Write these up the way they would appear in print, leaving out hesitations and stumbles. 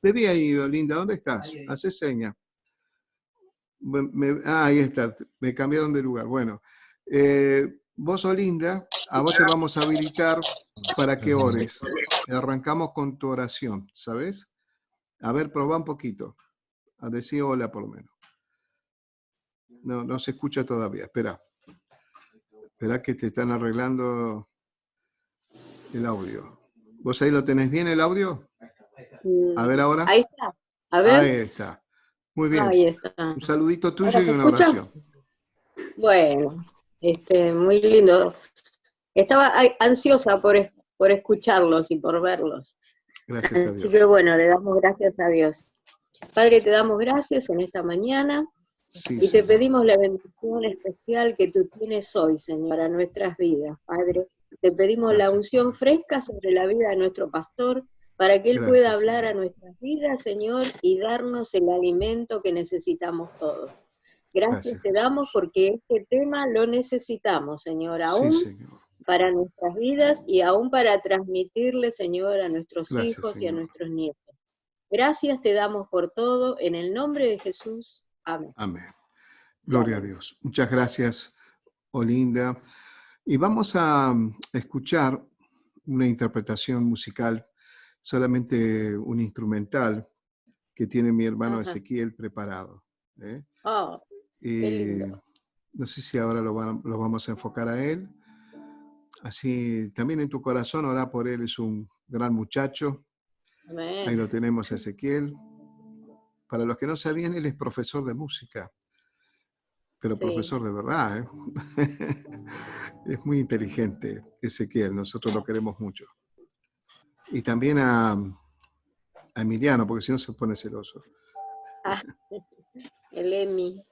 Te vi ahí, Olinda, ¿dónde estás? Hacé seña. Ahí está, me cambiaron de lugar. Bueno, vos, Olinda, a vos te vamos a habilitar para que ores. Arrancamos con tu oración, ¿sabes? A ver, probá un poquito. A decir hola por lo menos. No, no se escucha todavía. Espera. Espera que te están arreglando el audio. ¿Vos ahí lo tenés bien el audio? A ver ahora. Ahí está. A Ahí ver. está. Muy bien. Ahí está. Un saludito tuyo ¿Ahora y se una escucha? oración. Bueno, muy lindo. Estaba ansiosa por escucharlos y por verlos. Gracias a Así que Dios. bueno, le damos gracias a Dios. Padre, te damos gracias en esta mañana Sí, y te Señor. pedimos la bendición especial que tú tienes hoy, Señor, a nuestras vidas, Padre. Te pedimos la Gracias, unción Padre. fresca sobre la vida de nuestro pastor para que él pueda Gracias, hablar a Señor. nuestras vidas, Señor, y darnos el alimento que necesitamos todos. Gracias Gracias, te damos Jesús. porque este tema lo necesitamos, Señor, Sí, aún Señor. para nuestras vidas y aún para transmitirle, Señor, a nuestros Gracias, hijos y a Señor. nuestros nietos. Gracias te damos por todo, en el nombre de Jesús. Amén. Amén. Y Gloria a amén. Dios. Muchas gracias, Olinda. Y vamos a escuchar una interpretación musical, solamente un instrumental que tiene mi hermano Ajá. Ezequiel preparado. ¿Eh? Oh, qué lindo. No sé si ahora lo vamos a enfocar a él. Así, también en tu corazón, orá por él, es un gran muchacho. Ahí Amén. lo tenemos a Ezequiel. Para los que no sabían, él es profesor de música, pero Sí. profesor de verdad, ¿eh? Es muy inteligente Ezequiel, nosotros lo queremos mucho. Y también a Emiliano, porque si no se pone celoso. Ah, el Emi.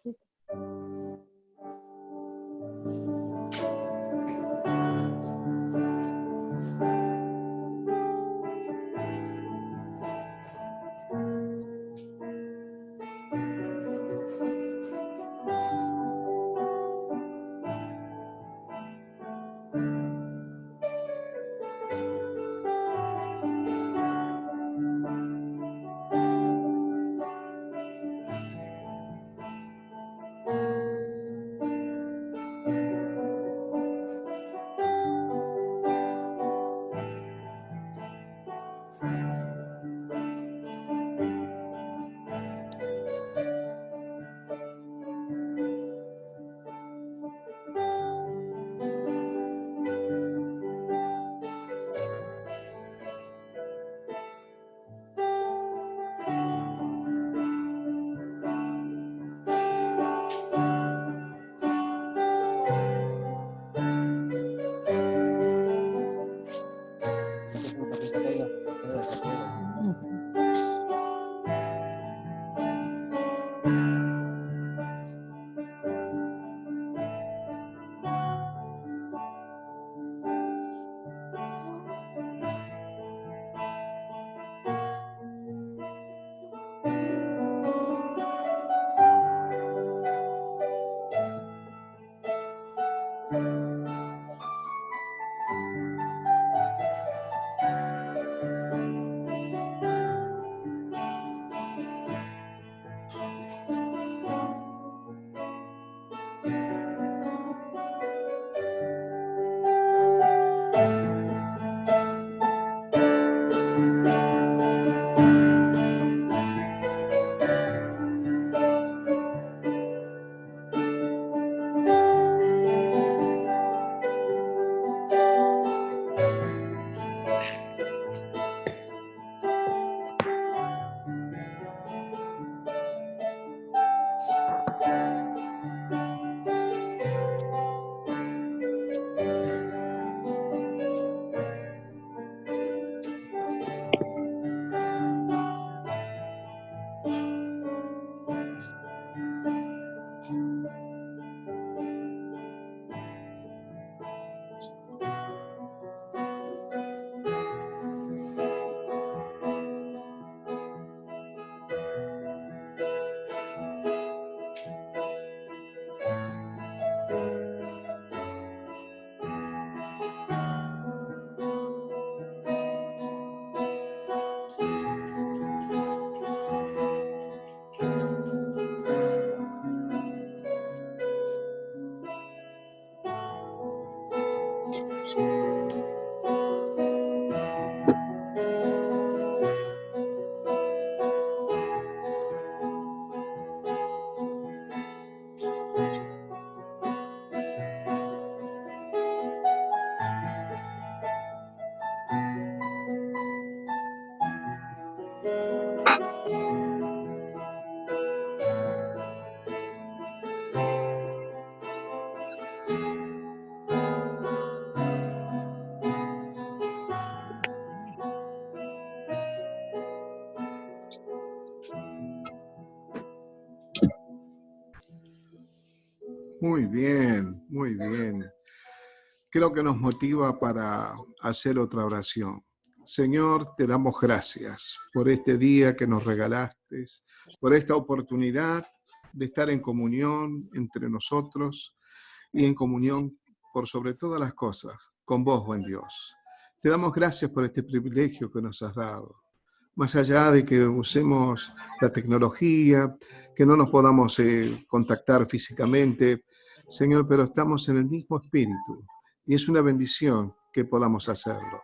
Muy bien, muy bien. Creo que nos motiva para hacer otra oración. Señor, te damos gracias por este día que nos regalaste, por esta oportunidad de estar en comunión entre nosotros y en comunión por sobre todas las cosas, con vos, buen Dios. Te damos gracias por este privilegio que nos has dado. Más allá de que usemos la tecnología, que no nos podamos contactar físicamente, Señor, pero estamos en el mismo espíritu y es una bendición que podamos hacerlo.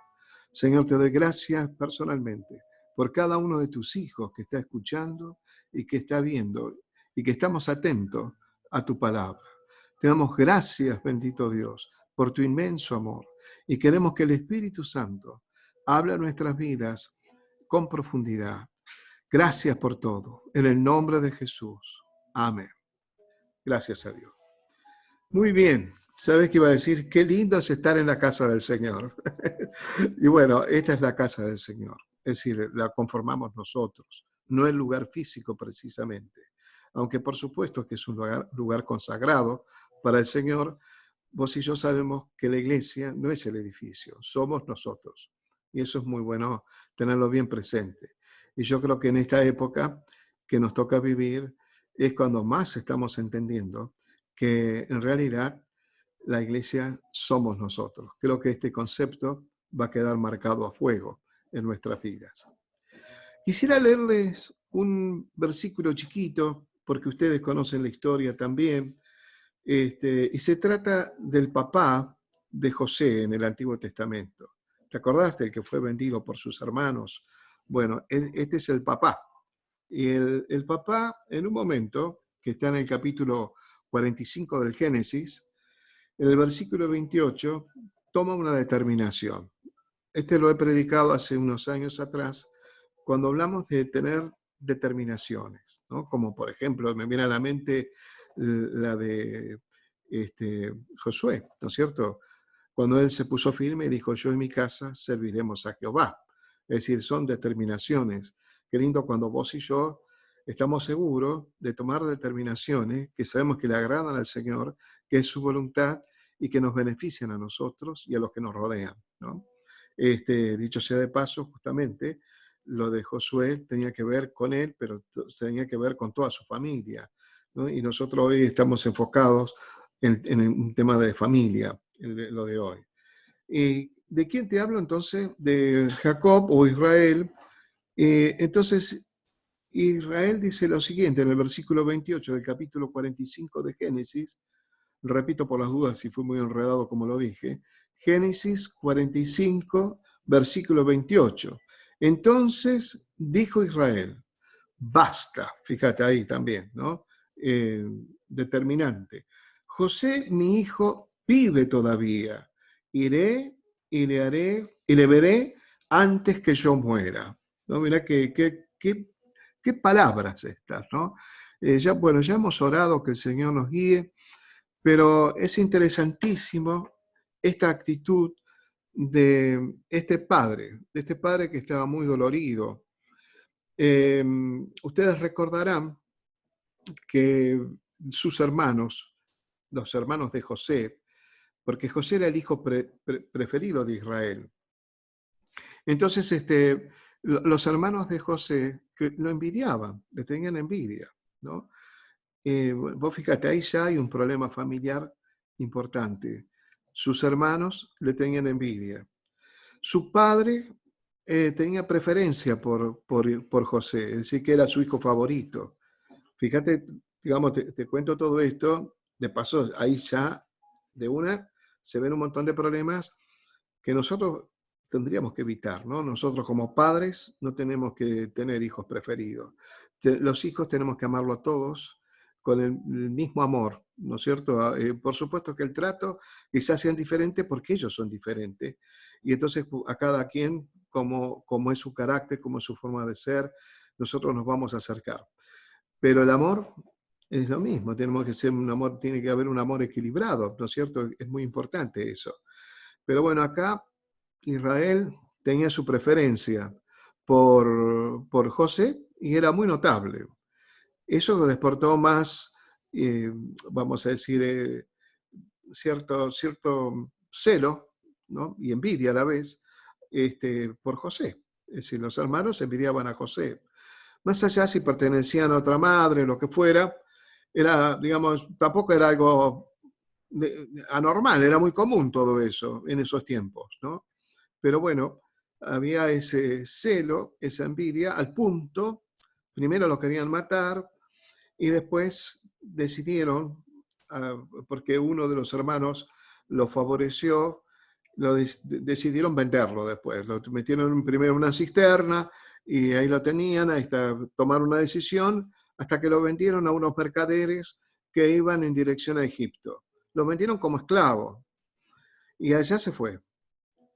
Señor, te doy gracias personalmente por cada uno de tus hijos que está escuchando y que está viendo y que estamos atentos a tu palabra. Te damos gracias, bendito Dios, por tu inmenso amor y queremos que el Espíritu Santo hable a nuestras vidas con profundidad. Gracias por todo. En el nombre de Jesús. Amén. Gracias a Dios. Muy bien. ¿Sabes qué iba a decir? Qué lindo es estar en la casa del Señor. Y bueno, esta es la casa del Señor. Es decir, la conformamos nosotros, no el lugar físico precisamente. Aunque por supuesto que es un lugar consagrado para el Señor, vos y yo sabemos que la iglesia no es el edificio, somos nosotros. Y eso es muy bueno tenerlo bien presente. Y yo creo que en esta época que nos toca vivir es cuando más estamos entendiendo que en realidad la iglesia somos nosotros. Creo que este concepto va a quedar marcado a fuego en nuestras vidas. Quisiera leerles un versículo chiquito, porque ustedes conocen la historia también, y se trata del papá de José en el Antiguo Testamento. ¿Te acordaste? El que fue vendido por sus hermanos. Bueno, este es el papá. Y el papá, en un momento, que está en el capítulo 45 del Génesis, en el versículo 28, toma una determinación. Este lo he predicado hace unos años atrás, cuando hablamos de tener determinaciones, ¿no? Como por ejemplo, me viene a la mente la de Josué, ¿no es cierto? Cuando él se puso firme y dijo, yo y mi casa serviremos a Jehová. Es decir, son determinaciones. Qué lindo cuando vos y yo estamos seguros de tomar determinaciones que sabemos que le agradan al Señor, que es su voluntad y que nos benefician a nosotros y a los que nos rodean, ¿no? Dicho sea de paso, justamente, lo de Josué tenía que ver con él, pero tenía que ver con toda su familia, ¿no? Y nosotros hoy estamos enfocados en un tema de familia, lo de hoy. ¿Y de quién te hablo entonces? De Jacob o Israel. Entonces, Israel dice lo siguiente en el versículo 28 del capítulo 45 de Génesis, repito por las dudas si fue muy enredado como lo dije, Génesis 45, versículo 28. Entonces dijo Israel, basta, fíjate ahí también, ¿no? Determinante. José, mi hijo, vive todavía. Iré y le haré y le veré antes que yo muera. ¿No? Mirá qué palabras estas, ¿no? Bueno, ya hemos orado que el Señor nos guíe, pero es interesantísimo esta actitud de este padre que estaba muy dolorido. Ustedes recordarán que sus hermanos, los hermanos de José, porque José era el hijo preferido de Israel. Entonces, los hermanos de José que lo envidiaban, le tenían envidia, ¿no? Vos fíjate, ahí ya hay un problema familiar importante. Sus hermanos le tenían envidia. Su padre tenía preferencia por José, es decir, que era su hijo favorito. Fíjate, digamos, te cuento todo esto, de paso, ahí ya de una se ven un montón de problemas que nosotros tendríamos que evitar, ¿no? Nosotros como padres no tenemos que tener hijos preferidos. Los hijos tenemos que amarlo a todos con el mismo amor, ¿no es cierto? Por supuesto que el trato quizás sea diferente porque ellos son diferentes. Y entonces a cada quien, como es su carácter, como es su forma de ser, nosotros nos vamos a acercar. Pero el amor es lo mismo, tenemos que ser un amor, tiene que haber un amor equilibrado, ¿no es cierto? Es muy importante eso. Pero bueno, acá Israel tenía su preferencia por José y era muy notable. Eso despertó más vamos a decir, cierto celo, ¿no? Y envidia a la vez, por José. Es decir, los hermanos envidiaban a José. Más allá si pertenecían a otra madre, lo que fuera, era, digamos, tampoco era algo anormal, era muy común todo eso en esos tiempos, ¿no? Pero bueno, había ese celo, esa envidia, al punto, primero lo querían matar y después decidieron, porque uno de los hermanos lo favoreció, decidieron venderlo después. Lo metieron primero en una cisterna y ahí lo tenían, tomaron una decisión hasta que lo vendieron a unos mercaderes que iban en dirección a Egipto. Lo vendieron como esclavo y allá se fue.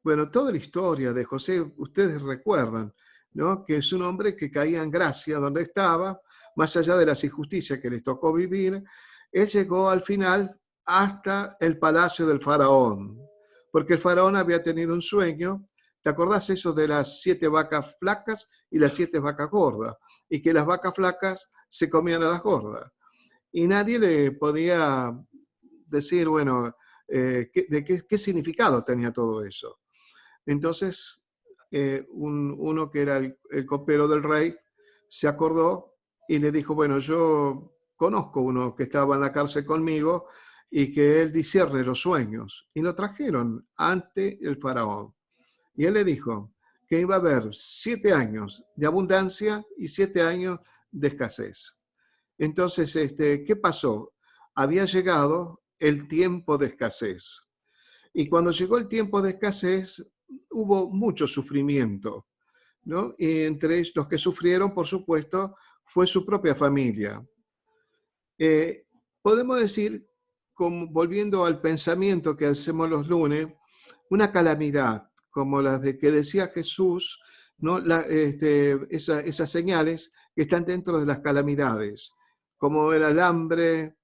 Bueno, toda la historia de José, ustedes recuerdan, ¿no? Que es un hombre que caía en gracia donde estaba, más allá de las injusticias que les tocó vivir, él llegó al final hasta el palacio del faraón, porque el faraón había tenido un sueño. ¿Te acordás eso de las 7 vacas flacas y las 7 vacas gordas? Y que las vacas flacas se comían a las gordas. Y nadie le podía decir, bueno, qué significado tenía todo eso. Entonces, uno que era el copero del rey se acordó y le dijo, bueno, yo conozco uno que estaba en la cárcel conmigo y que él discierne los sueños. Y lo trajeron ante el faraón. Y él le dijo que iba a haber 7 años de abundancia y 7 años de escasez. Entonces, ¿qué pasó? Había llegado el tiempo de escasez. Y cuando llegó el tiempo de escasez, hubo mucho sufrimiento, ¿no? Y entre los que sufrieron, por supuesto, fue su propia familia. Podemos decir, como, volviendo al pensamiento que hacemos los lunes, una calamidad, como las de que decía Jesús, ¿no? Esas señales que están dentro de las calamidades, como era el hambre,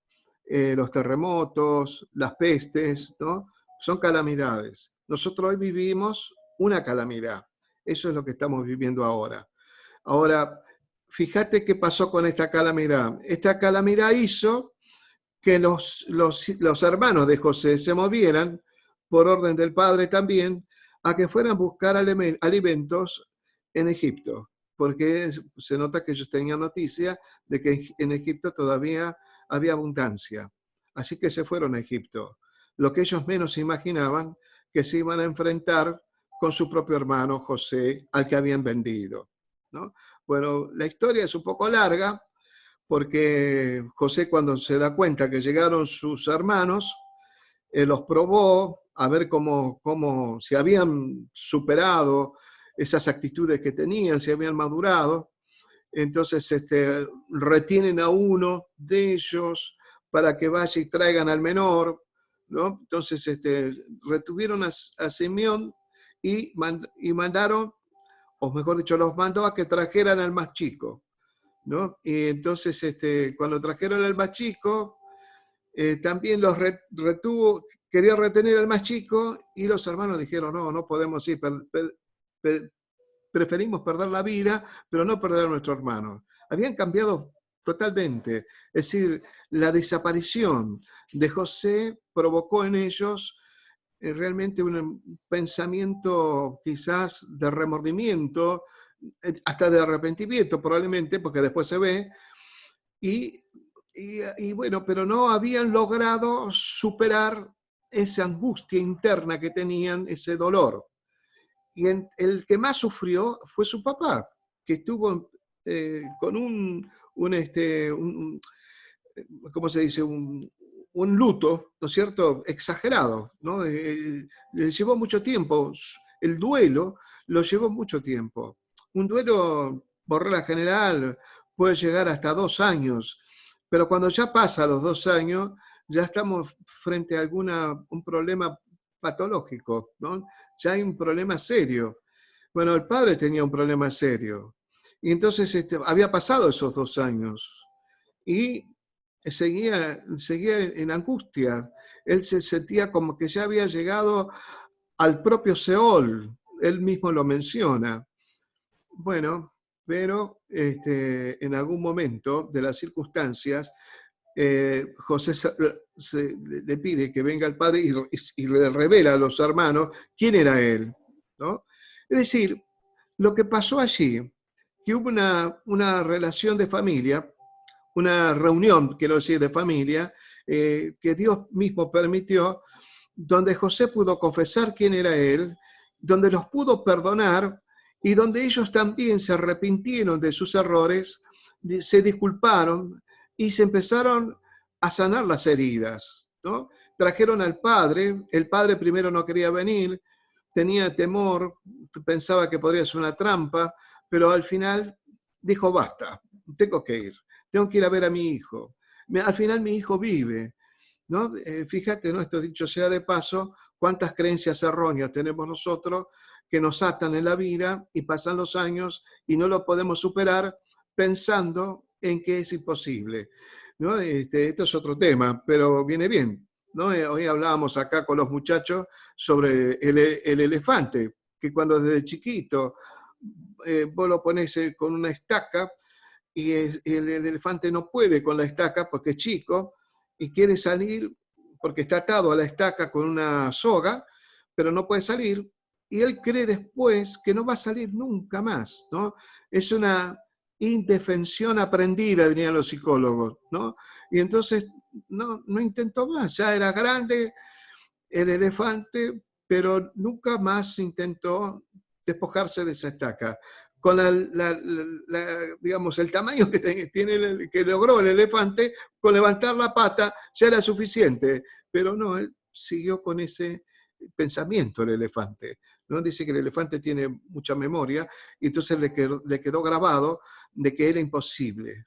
los terremotos, las pestes, ¿no? Son calamidades. Nosotros hoy vivimos una calamidad. Eso es lo que estamos viviendo ahora. Ahora, fíjate qué pasó con esta calamidad. Esta calamidad hizo que los hermanos de José se movieran, por orden del padre también, a que fueran a buscar alimentos en Egipto, porque se nota que ellos tenían noticia de que en Egipto todavía había abundancia. Así que se fueron a Egipto. Lo que ellos menos imaginaban, que se iban a enfrentar con su propio hermano José, al que habían vendido, ¿no? Bueno, la historia es un poco larga, porque José, cuando se da cuenta que llegaron sus hermanos, los probó a ver cómo si habían superado esas actitudes que tenían, si habían madurado. Entonces retienen a uno de ellos para que vaya y traigan al menor, ¿no? Entonces retuvieron a Simeón y mandaron, o mejor dicho, los mandó a que trajeran al más chico, ¿no? Y entonces, cuando trajeron al más chico, también los retuvo, quería retener al más chico, y los hermanos dijeron, no podemos ir, preferimos perder la vida, pero no perder a nuestro hermano. Habían cambiado totalmente. Es decir, la desaparición de José provocó en ellos realmente un pensamiento quizás de remordimiento, hasta de arrepentimiento probablemente, porque después se ve, y bueno, pero no habían logrado superar esa angustia interna que tenían, ese dolor. Y el que más sufrió fue su papá, que estuvo con ¿cómo se dice? Un luto, ¿no es cierto?, exagerado, ¿no? Le llevó mucho tiempo, el duelo lo llevó mucho tiempo. Un duelo, por regla general, puede llegar hasta 2 años, pero cuando ya pasa los 2 años, ya estamos frente a un problema patológico, ¿no? Ya hay un problema serio. Bueno, el padre tenía un problema serio, y entonces había pasado esos 2 años, y seguía en angustia. Él se sentía como que ya había llegado al propio Seol. Él mismo lo menciona. Bueno, pero en algún momento de las circunstancias, José le pide que venga el padre y le revela a los hermanos quién era él, ¿no? Es decir, lo que pasó allí, que hubo una relación de familia, una reunión, quiero decir, de familia, que Dios mismo permitió, donde José pudo confesar quién era él, donde los pudo perdonar y donde ellos también se arrepintieron de sus errores, se disculparon y se empezaron a sanar las heridas, ¿no? Trajeron al padre, el padre primero no quería venir, tenía temor, pensaba que podría ser una trampa, pero al final dijo, basta, tengo que ir a ver a mi hijo. Al final mi hijo vive, ¿no? Fíjate, ¿no? Esto dicho sea de paso, cuántas creencias erróneas tenemos nosotros que nos atan en la vida y pasan los años y no lo podemos superar pensando en que es imposible, ¿no? Esto es otro tema, pero viene bien, ¿no? Hoy hablábamos acá con los muchachos sobre el elefante, que cuando desde chiquito vos lo pones con una estaca y el elefante no puede con la estaca porque es chico y quiere salir porque está atado a la estaca con una soga, pero no puede salir, y él cree después que no va a salir nunca más, ¿no? Es una indefensión aprendida, dirían los psicólogos, ¿no? Y entonces no intentó más, ya era grande el elefante, pero nunca más intentó despojarse de esa estaca. Con digamos, el tamaño que tiene que logró el elefante, con levantar la pata ya era suficiente, pero no, él siguió con ese pensamiento el elefante, ¿no? Dice que el elefante tiene mucha memoria y entonces le quedó grabado de que era imposible.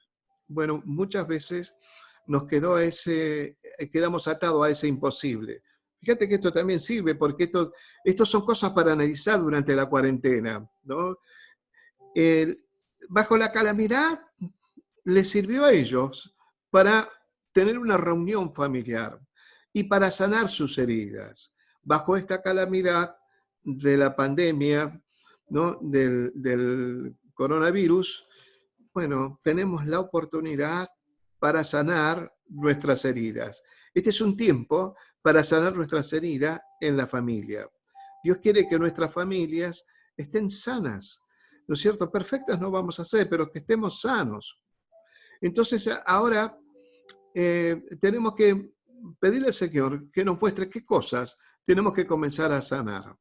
Bueno, muchas veces nos quedamos atados a ese imposible. Fíjate que esto también sirve porque esto son cosas para analizar durante la cuarentena, ¿no? Bajo la calamidad les sirvió a ellos para tener una reunión familiar y para sanar sus heridas. Bajo esta calamidad de la pandemia, ¿no? del coronavirus, bueno, tenemos la oportunidad para sanar nuestras heridas. Este es un tiempo para sanar nuestras heridas en la familia. Dios quiere que nuestras familias estén sanas, ¿no es cierto? Perfectas no vamos a ser, pero que estemos sanos. Entonces, ahora tenemos que pedirle al Señor que nos muestre qué cosas tenemos que comenzar a sanar.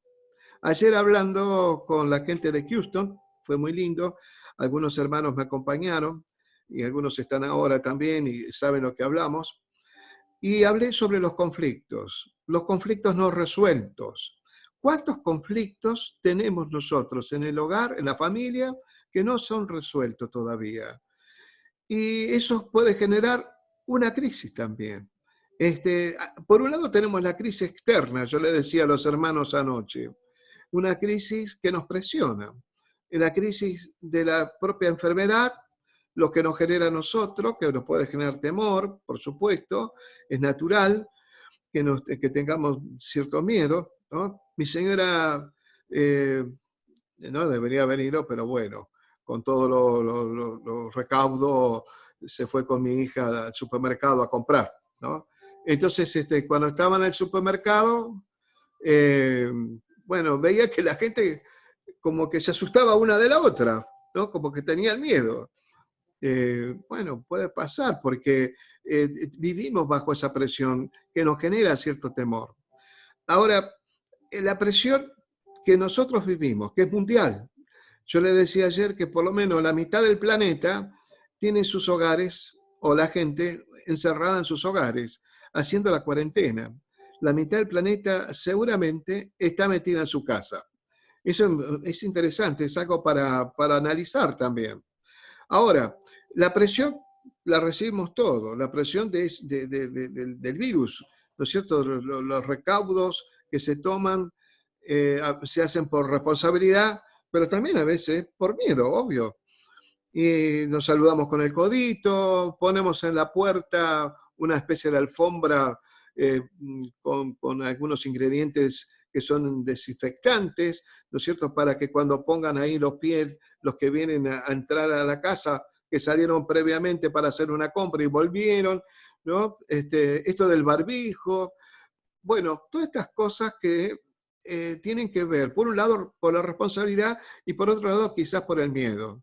Ayer hablando con la gente de Houston, fue muy lindo, algunos hermanos me acompañaron y algunos están ahora también y saben lo que hablamos, y hablé sobre los conflictos no resueltos. ¿Cuántos conflictos tenemos nosotros en el hogar, en la familia, que no son resueltos todavía? Y eso puede generar una crisis también. Por un lado tenemos la crisis externa, yo le decía a los hermanos anoche, una crisis que nos presiona, la crisis de la propia enfermedad, lo que nos genera a nosotros, que nos puede generar temor, por supuesto, es natural que tengamos cierto miedo, ¿no? Mi señora no debería haber ido, pero bueno, con todos los recaudos se fue con mi hija al supermercado a comprar, ¿no? Entonces, cuando estaba en el supermercado, bueno, veía que la gente como que se asustaba una de la otra, ¿no? Como que tenían miedo. Bueno, puede pasar porque vivimos bajo esa presión que nos genera cierto temor. Ahora, la presión que nosotros vivimos, que es mundial. Yo le decía ayer que por lo menos la mitad del planeta tiene sus hogares, o la gente encerrada en sus hogares, haciendo la cuarentena. La mitad del planeta seguramente está metida en su casa. Eso es interesante, es algo para analizar también. Ahora, la presión la recibimos todos, la presión del virus, ¿no es cierto? Los recaudos que se toman se hacen por responsabilidad, pero también a veces por miedo, obvio. Y nos saludamos con el codito, ponemos en la puerta una especie de alfombra con algunos ingredientes que son desinfectantes, ¿no es cierto? Para que cuando pongan ahí los pies, los que vienen a entrar a la casa, que salieron previamente para hacer una compra y volvieron, ¿no? Esto del barbijo, bueno, todas estas cosas que tienen que ver, por un lado, por la responsabilidad y por otro lado, quizás por el miedo.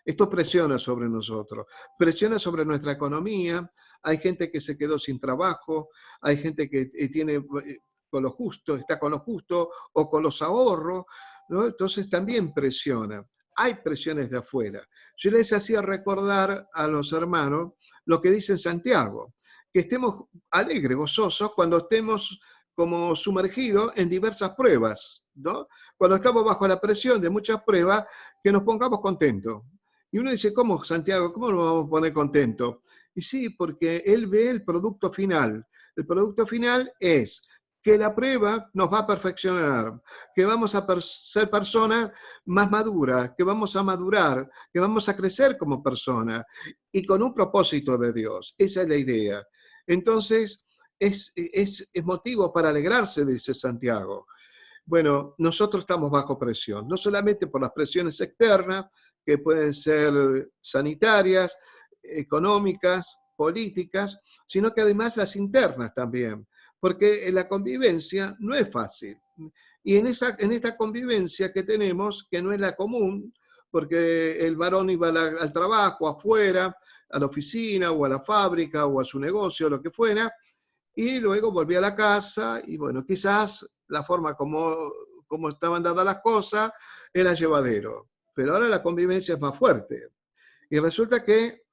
Esto presiona sobre nosotros, presiona sobre nuestra economía. Hay gente que se quedó sin trabajo, hay gente que tiene con lo justo, está con lo justo o con los ahorros, ¿no? Entonces también presiona. Hay presiones de afuera. Yo les hacía recordar a los hermanos lo que dice Santiago, que estemos alegres, gozosos, cuando estemos como sumergidos en diversas pruebas, ¿no? Cuando estamos bajo la presión de muchas pruebas, que nos pongamos contentos. Y uno dice, ¿cómo, Santiago? ¿Cómo nos vamos a poner contentos? Y sí, porque él ve el producto final. El producto final es que la prueba nos va a perfeccionar, que vamos a ser personas más maduras, que vamos a madurar, que vamos a crecer como personas y con un propósito de Dios. Esa es la idea. Entonces, es motivo para alegrarse, dice Santiago. Bueno, nosotros estamos bajo presión, no solamente por las presiones externas, que pueden ser sanitarias, económicas, políticas, sino que además las internas también, porque la convivencia no es fácil. Y en esta convivencia que tenemos, que no es la común, porque el varón iba al trabajo, afuera, a la oficina o a la fábrica o a su negocio, lo que fuera, y luego volví a la casa y bueno, quizás la forma como estaban dadas las cosas era llevadero, pero ahora la convivencia es más fuerte. Y resulta que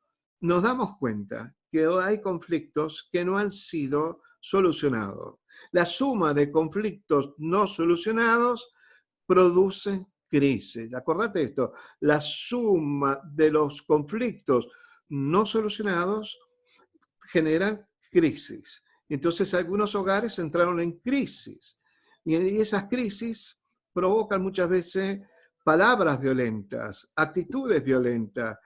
nos damos cuenta que hay conflictos que no han sido solucionados. La suma de conflictos no solucionados produce crisis. Acordate esto, la suma de los conflictos no solucionados generan crisis. Entonces algunos hogares entraron en crisis y esas crisis provocan muchas veces palabras violentas, actitudes violentas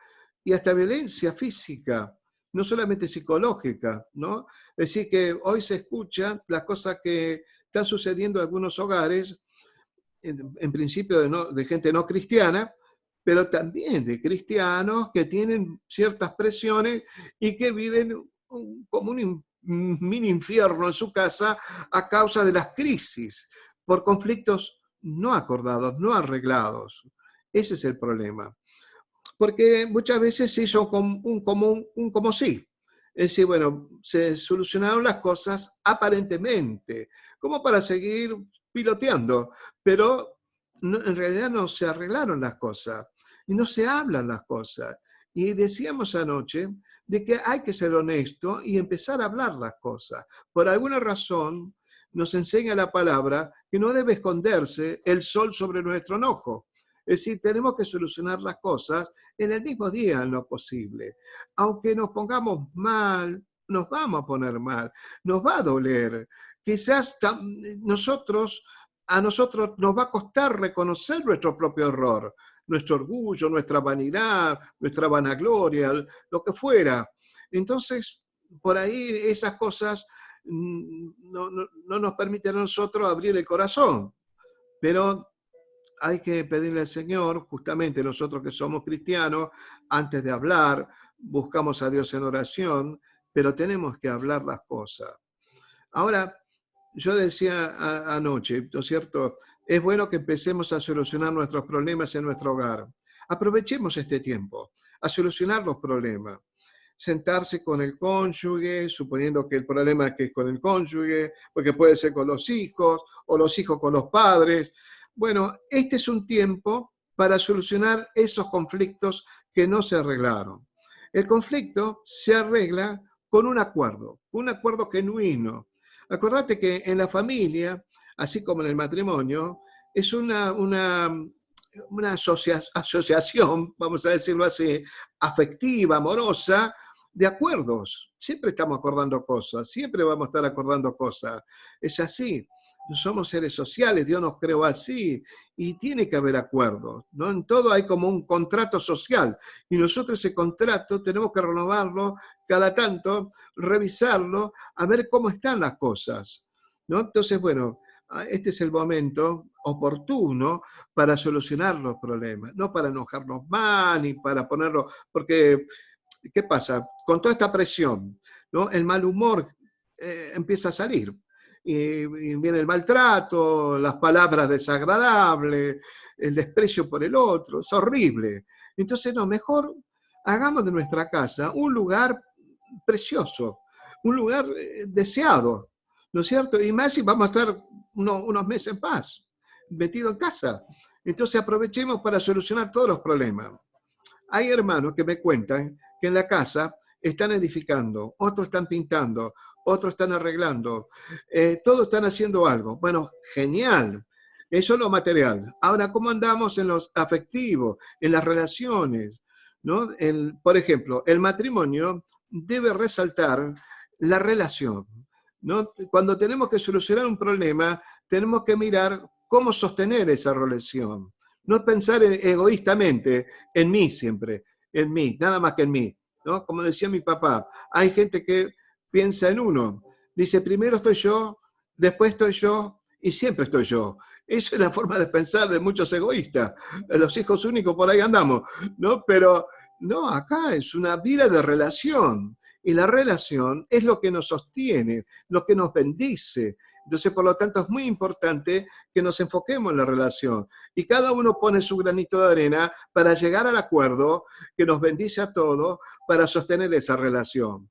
y hasta violencia física, no solamente psicológica, ¿no? Es decir, que hoy se escucha las cosas que están sucediendo en algunos hogares, en principio de gente no cristiana, pero también de cristianos que tienen ciertas presiones y que viven como un mini infierno en su casa a causa de las crisis, por conflictos no acordados, no arreglados. Ese es el problema. Porque muchas veces se hizo un como sí. Es decir, bueno, se solucionaron las cosas aparentemente, como para seguir piloteando, pero en realidad no se arreglaron las cosas y no se hablan las cosas. Y decíamos anoche de que hay que ser honesto y empezar a hablar las cosas. Por alguna razón nos enseña la palabra que no debe esconderse el sol sobre nuestro enojo. Es decir, tenemos que solucionar las cosas en el mismo día en lo posible. Aunque nos pongamos mal, nos vamos a poner mal, nos va a doler. Quizás a nosotros nos va a costar reconocer nuestro propio error, nuestro orgullo, nuestra vanidad, nuestra vanagloria, lo que fuera. Entonces, por ahí esas cosas no nos permiten a nosotros abrir el corazón. Pero hay que pedirle al Señor, justamente nosotros que somos cristianos, antes de hablar, buscamos a Dios en oración, pero tenemos que hablar las cosas. Ahora, yo decía anoche, ¿no es cierto? Es bueno que empecemos a solucionar nuestros problemas en nuestro hogar. Aprovechemos este tiempo a solucionar los problemas. Sentarse con el cónyuge, suponiendo que el problema es que es con el cónyuge, porque puede ser con los hijos, o los hijos con los padres. Bueno, este es un tiempo para solucionar esos conflictos que no se arreglaron. El conflicto se arregla con un acuerdo genuino. Acordate que en la familia, así como en el matrimonio, es una asociación, vamos a decirlo así, afectiva, amorosa, de acuerdos. Siempre estamos acordando cosas, siempre vamos a estar acordando cosas. Es así. Somos seres sociales, Dios nos creó así y tiene que haber acuerdos, ¿no? En todo hay como un contrato social y nosotros ese contrato tenemos que renovarlo cada tanto, revisarlo, a ver cómo están las cosas, ¿no? Entonces, bueno, este es el momento oportuno para solucionar los problemas, no para enojarnos más ni para ponerlo, porque ¿qué pasa? Con toda esta presión, ¿no? El mal humor empieza a salir. Y viene el maltrato, las palabras desagradables, el desprecio por el otro, es horrible. Entonces, no, mejor hagamos de nuestra casa un lugar precioso, un lugar deseado, ¿no es cierto? Y más si vamos a estar unos meses más metidos en casa. Entonces aprovechemos para solucionar todos los problemas. Hay hermanos que me cuentan que en la casa están edificando, otros están pintando, otros están arreglando, todos están haciendo algo. Bueno, genial. Eso es lo material. Ahora, ¿cómo andamos en los afectivos, en las relaciones? ¿No? Por ejemplo, el matrimonio debe resaltar la relación, ¿no? Cuando tenemos que solucionar un problema, tenemos que mirar cómo sostener esa relación. No pensar egoístamente en mí siempre, en mí, nada más que en mí, ¿no? Como decía mi papá, hay gente que piensa en uno. Dice, primero estoy yo, después estoy yo y siempre estoy yo. Esa es la forma de pensar de muchos egoístas. Los hijos únicos por ahí andamos, ¿no? Pero no, acá es una vida de relación. Y la relación es lo que nos sostiene, lo que nos bendice. Entonces, por lo tanto, es muy importante que nos enfoquemos en la relación. Y cada uno pone su granito de arena para llegar al acuerdo que nos bendice a todos para sostener esa relación.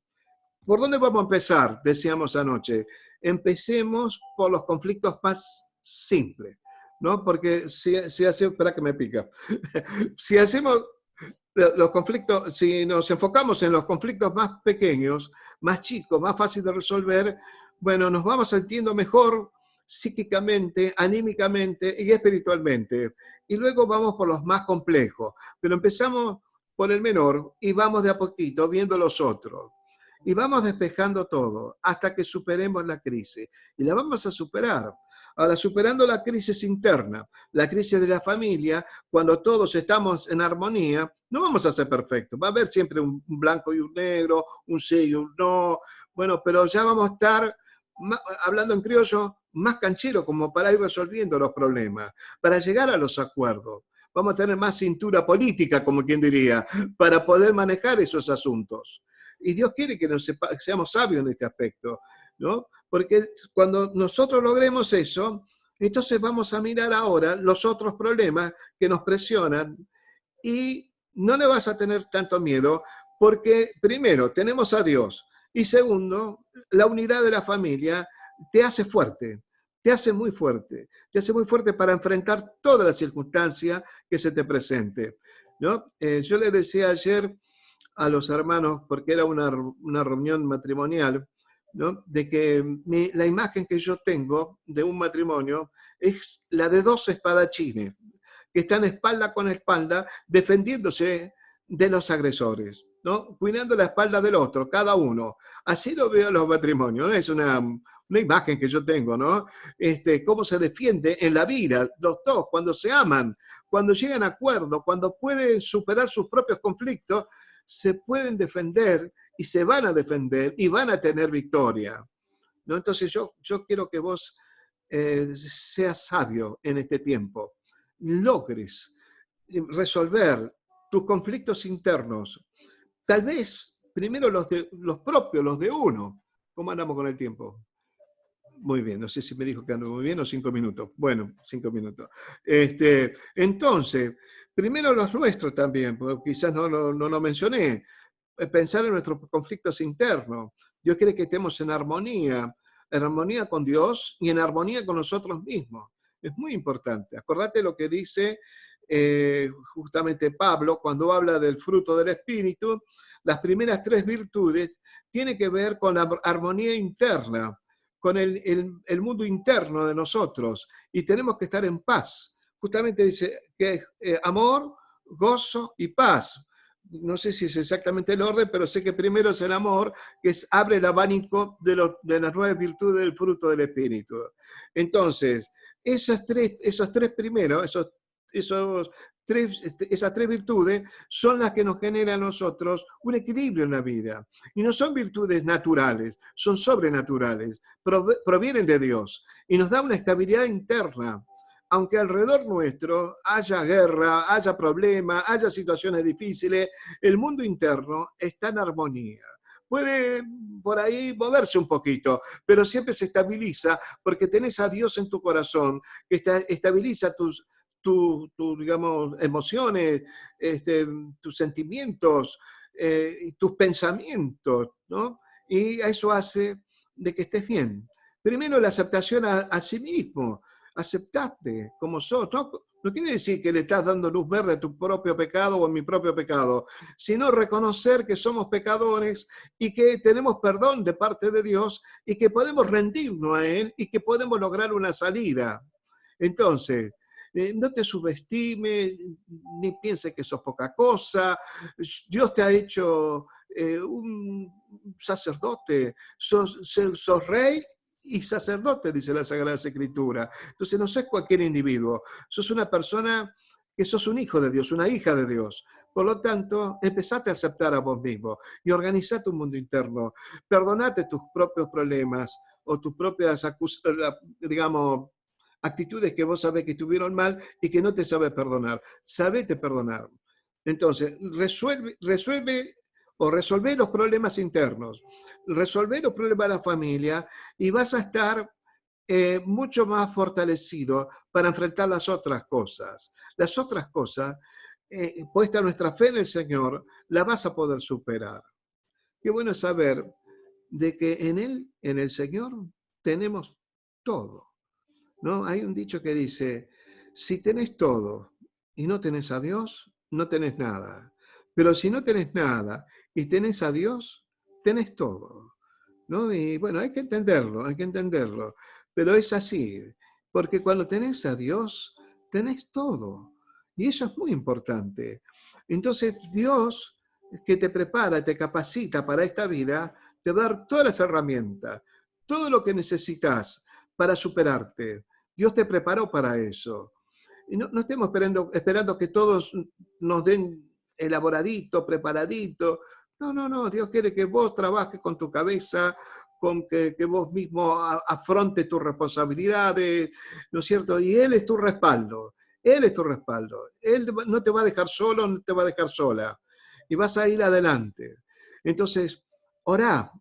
¿Por dónde vamos a empezar? Decíamos anoche. Empecemos por los conflictos más simples, ¿no? Porque si hacemos, espera que me pica, si hacemos los conflictos, si nos enfocamos en los conflictos más pequeños, más chicos, más fáciles de resolver, bueno, nos vamos sintiendo mejor psíquicamente, anímicamente y espiritualmente. Y luego vamos por los más complejos, pero empezamos por el menor y vamos de a poquito viendo los otros. Y vamos despejando todo hasta que superemos la crisis. Y la vamos a superar. Ahora, superando la crisis interna, la crisis de la familia, cuando todos estamos en armonía, no vamos a ser perfectos. Va a haber siempre un blanco y un negro, un sí y un no. Bueno, pero ya vamos a estar, hablando en criollo, más canchero como para ir resolviendo los problemas, para llegar a los acuerdos. Vamos a tener más cintura política, como quien diría, para poder manejar esos asuntos. Y Dios quiere que seamos sabios en este aspecto, ¿no? Porque cuando nosotros logremos eso, entonces vamos a mirar ahora los otros problemas que nos presionan y no le vas a tener tanto miedo porque, primero, tenemos a Dios y segundo, la unidad de la familia te hace fuerte, te hace muy fuerte para enfrentar todas las circunstancias que se te presente, ¿no? Yo le decía ayer a los hermanos, porque era una reunión matrimonial, ¿no? De que la imagen que yo tengo de un matrimonio es la de dos espadachines que están espalda con espalda defendiéndose de los agresores, ¿no? Cuidando la espalda del otro, cada uno. Así lo veo en los matrimonios, ¿no? Es una imagen que yo tengo, ¿no? Cómo se defiende en la vida los dos, cuando se aman, cuando llegan a acuerdos, cuando pueden superar sus propios conflictos, se pueden defender y se van a defender y van a tener victoria, ¿no? Entonces yo quiero que vos seas sabio en este tiempo, logres resolver tus conflictos internos, tal vez primero los propios, los de uno. ¿Cómo andamos con el tiempo? Muy bien, no sé si me dijo que ando muy bien o 5 minutos. Bueno, 5 minutos. Entonces, primero los nuestros también, porque quizás no lo mencioné. Pensar en nuestros conflictos internos. Dios quiere que estemos en armonía con Dios y en armonía con nosotros mismos. Es muy importante. Acordate lo que dice justamente Pablo cuando habla del fruto del Espíritu. Las primeras 3 virtudes tienen que ver con la armonía interna, con el mundo interno de nosotros, y tenemos que estar en paz. Justamente dice que amor, gozo y paz. No sé si es exactamente el orden, pero sé que primero es el amor, que abre el abanico de las 9 virtudes del fruto del Espíritu. Entonces, esas tres primeros, esas tres virtudes son las que nos generan a nosotros un equilibrio en la vida. Y no son virtudes naturales, son sobrenaturales, provienen de Dios y nos da una estabilidad interna. Aunque alrededor nuestro haya guerra, haya problemas, haya situaciones difíciles, el mundo interno está en armonía, puede por ahí moverse un poquito, pero siempre se estabiliza porque tenés a Dios en tu corazón, que estabiliza digamos, emociones, tus sentimientos, tus pensamientos, ¿no? Y eso hace de que estés bien. Primero la aceptación a sí mismo, aceptate como sos, ¿no? No quiere decir que le estás dando luz verde a tu propio pecado o a mi propio pecado, sino reconocer que somos pecadores y que tenemos perdón de parte de Dios y que podemos rendirnos a Él y que podemos lograr una salida. Entonces, no te subestimes, ni pienses que sos poca cosa. Dios te ha hecho un sacerdote, sos rey y sacerdote, dice la Sagrada Escritura. Entonces no sos cualquier individuo, sos una persona que sos un hijo de Dios, una hija de Dios. Por lo tanto, empezate a aceptar a vos mismo y organizá tu mundo interno. Perdonate tus propios problemas o tus propias, digamos, actitudes que vos sabés que estuvieron mal y que no te sabes perdonar. Sabete perdonar. Entonces, resuelve los problemas internos, resolver los problemas de la familia y vas a estar mucho más fortalecido para enfrentar las otras cosas. Las otras cosas, puesta nuestra fe en el Señor, la vas a poder superar. Qué bueno saber de que en Él, en el Señor, tenemos todo, ¿no? Hay un dicho que dice, si tenés todo y no tenés a Dios, no tenés nada. Pero si no tenés nada y tenés a Dios, tenés todo, ¿no? Y bueno, hay que entenderlo, hay que entenderlo. Pero es así, porque cuando tenés a Dios, tenés todo. Y eso es muy importante. Entonces, Dios, que te prepara, te capacita para esta vida, te va a dar todas las herramientas, todo lo que necesitas para superarte. Dios te preparó para eso. Y no estemos esperando que todos nos den elaboradito, preparadito. No. Dios quiere que vos trabajes con tu cabeza, con que vos mismo afrontes tus responsabilidades, ¿no es cierto? Y Él es tu respaldo. Él es tu respaldo. Él no te va a dejar solo, no te va a dejar sola. Y vas a ir adelante. Entonces, orá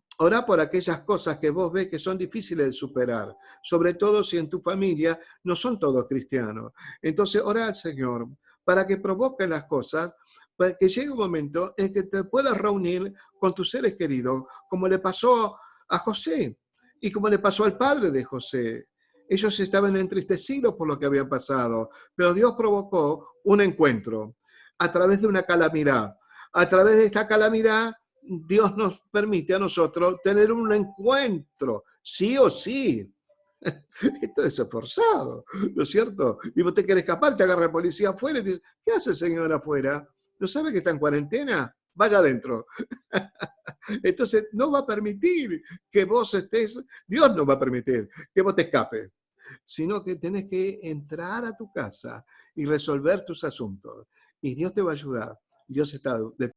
por aquellas cosas que vos ves que son difíciles de superar, sobre todo si en tu familia no son todos cristianos. Entonces, orá al Señor para que provoque las cosas, para que llegue un momento en que te puedas reunir con tus seres queridos, como le pasó a José y como le pasó al padre de José. Ellos estaban entristecidos por lo que había pasado, pero Dios provocó un encuentro a través de una calamidad. A través de esta calamidad, Dios nos permite a nosotros tener un encuentro, sí o sí. Esto es forzado, ¿no es cierto? Y vos te querés escapar, te agarra la policía afuera y te dice, ¿qué hace el señor afuera? ¿No sabe que está en cuarentena? Vaya adentro. Entonces no va a permitir que vos estés, Dios no va a permitir que vos te escapes, sino que tenés que entrar a tu casa y resolver tus asuntos. Y Dios te va a ayudar. Dios está de